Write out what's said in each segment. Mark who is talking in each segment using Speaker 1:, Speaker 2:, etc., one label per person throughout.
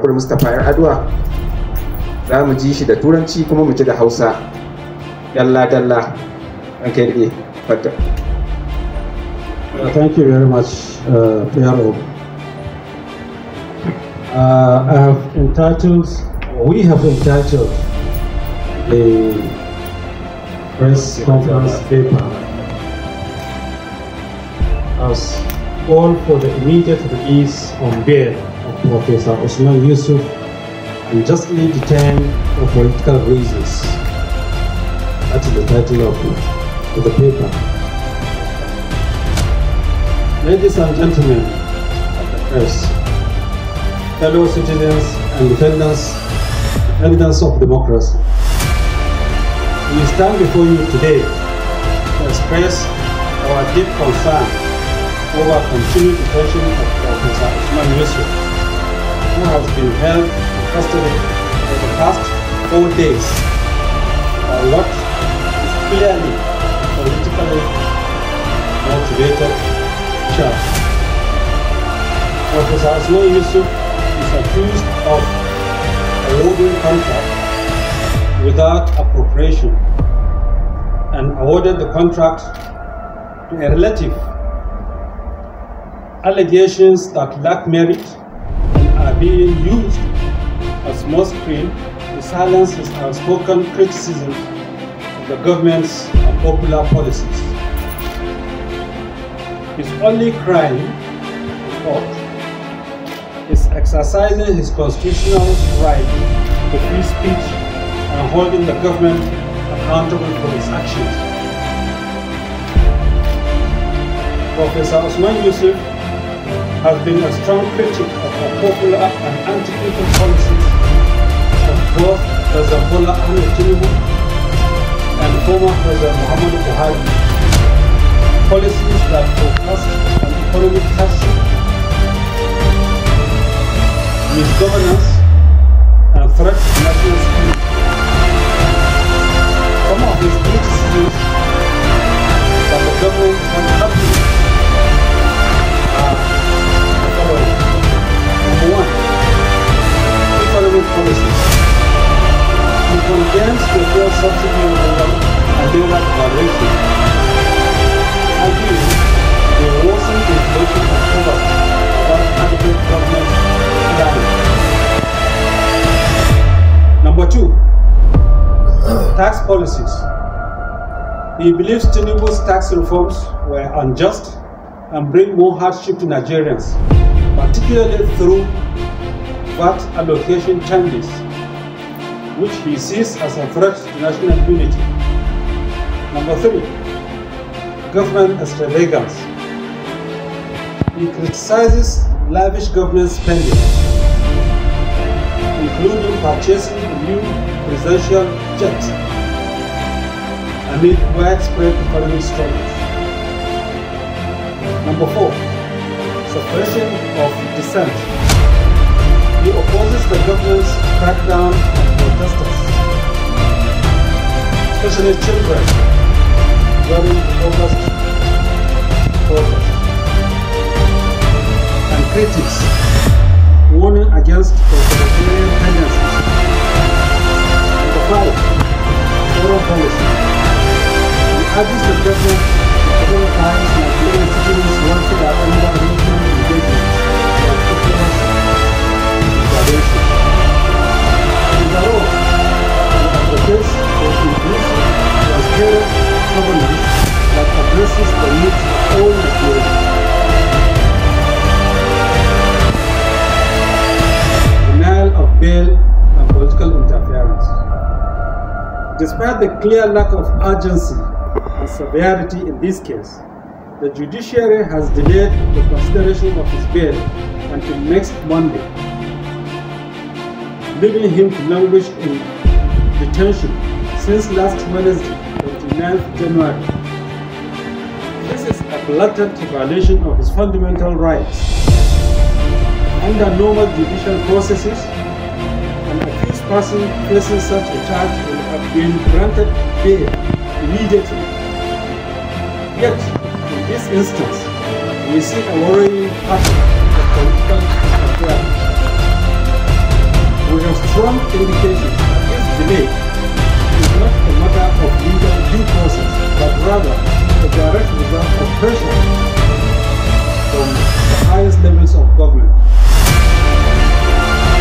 Speaker 1: Honorable Mustapha Yar'aduwa za mu ji shi da Turanci kuma mu ji da Hausa dalla dalla. Okay, fadda.
Speaker 2: Thank you very much, PRO. We have entitled the press conference paper as call for the immediate release on bail of Professor Usman Yusuf and justly detained for political reasons. That is the title of the paper. Ladies and gentlemen of the press, fellow citizens and defenders of democracy, we stand before you today to express our deep concern over continued detention of Professor Usman Yusuf, who has been held in custody for the past 4 days by what is clearly politically motivated charge. Professor Usman Yusuf is accused of awarding contract without appropriation and awarded the contract to a relative. Allegations that lack merit and are being used as more screen to silence his outspoken criticism of the government's unpopular policies. His only crime, in court, is exercising his constitutional right to free speech and holding the government accountable for its actions. Professor Usman Yusuf has been a strong critic of unpopular and anti-people policies of both President Bola Ahmed Tinubu and former President Muhammadu Buhari, policies that focus on economic hardship, misgovernance, and threat to national security. Some of his criticisms that the government can happy are the following. Number one, economic policies. He condemns the fuel subsidy removal and daylight valuation, arguing they worsen the inflation of poverty without adequate government planning. Number two, tax policies. He believes Tinubu's tax reforms were unjust and bring more hardship to Nigerians, particularly through VAT allocation changes, which he sees as a threat to national unity. Number three, government extravagance. He criticizes lavish government spending, including purchasing a new presidential jet amid widespread economic struggles. Number four, suppression of dissent. He opposes the government's crackdown on protesters, especially children, during the August protest, and critics warning against authoritarian tendencies. Number five, foreign policy. He urges the government to prioritize Nigerian citizens wanted at under regional engagement like hukumar evaluation. In the law, he advocates for inclusive, transparent governance that addresses the needs of all Nigerians. Denial of bail and political interference. Despite the clear lack of urgency and severity in this case, the judiciary has delayed the consideration of his bail until next Monday, leaving him to languish in detention since last Wednesday, 29th January. This is a blatant violation of his fundamental rights. Under normal judicial processes, an accused person facing such a charge will have been granted bail immediately. Yet, in this instance, we see a worrying pattern of political interference. highest levels of government.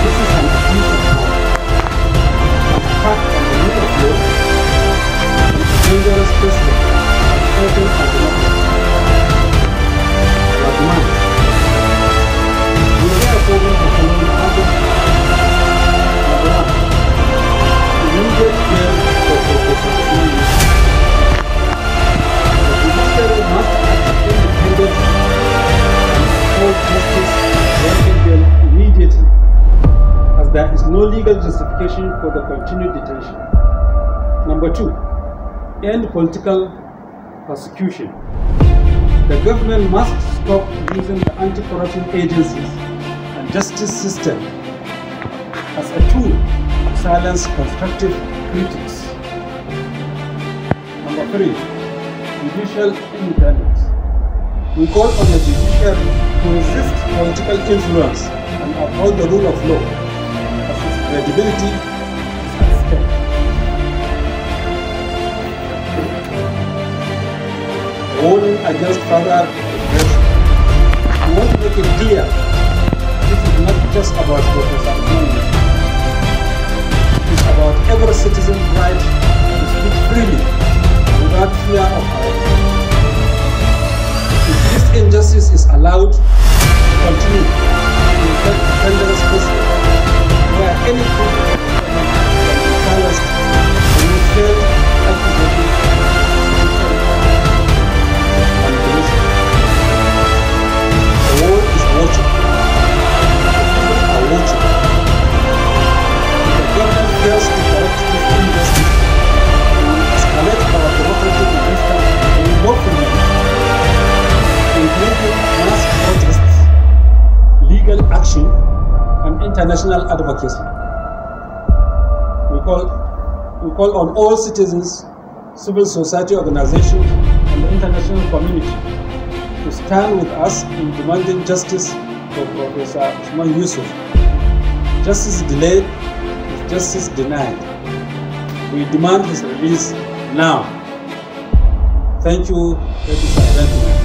Speaker 2: This is an abuse of power, an attack on the rule of law, and a dangerous precedent that threatens our democracy. Our demand. We are therefore going to follow the target. Number 1. Immediate bail for Professor Suna. The judiciary must act independently and hold justice granting bail immediately, as there is no legal justification for the continued detention. Number 2. End political persecution. The government must stop using the anti-corruption agencies and justice system as a tool to silence constructive critics. Number 3. Judicial independence. We call on the judiciary to resist political influence and uphold the rule of law, as its credibility is at stake. Warning against further repression. We want to make it clear this is not just about Professor Suna. It is about every citizen's right to speak freely without fear of arrest. If this injustice is allowed to continue, it will set a dangerous precedent where any critic can be silenced and will fail accusations and derision. The world is watching. The people are watching. If the government fails to correct this injustice, it will escalate our democratic resistance in more communities, including mass protests, legal action, and international advocacy. We call on all citizens, civil society organizations, and the international community to stand with us in demanding justice for Professor Usman Yusuf. Justice delayed is justice denied. We demand his release now. Thank you, ladies and gentlemen.